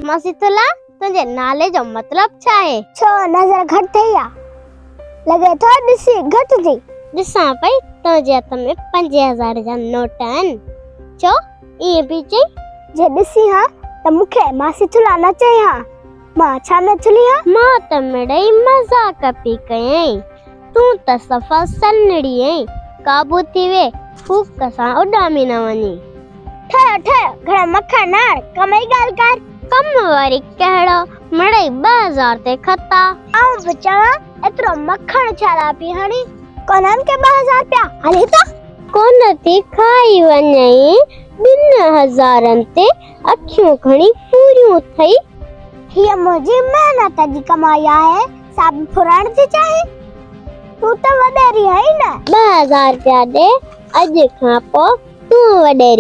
मासी तुला तुझे नाले जो मतलब छा है? छो नजर घट थई आ लगे तो ॾिसी घट थी ॾिसां पई तुझे हथ में 5000 जा नोट आहिनि। छो ईअं पई चई? जे ॾिसी हा त मूंखे मासी तुला न चई हा मां छा न चली हा। मां त मिड़ई मजाक पई कयई, तूं त सफ़ा सनड़ी ऐं काबू थी वे फूक सां उॾामी न वञी। ठह ठह घणा मखण न कम ई ॻाल्हि कर। कम वरी कहिड़ो मिड़ई 2000 ते खता। आऊं बचावा एतिरो मखण छाला पई हणी कोनन के 2000 रुपया हली तो कोन थी खाई वञई 2000 ते अखियूं खणी पूरियूं थई। हीअ मुंहिंजी मेहनत जी कमाई आहे साब फुरण थी चाहे तू त वॾेरी है न 2000 रुपया दे अॼु खां पोइ तूं वॾेरी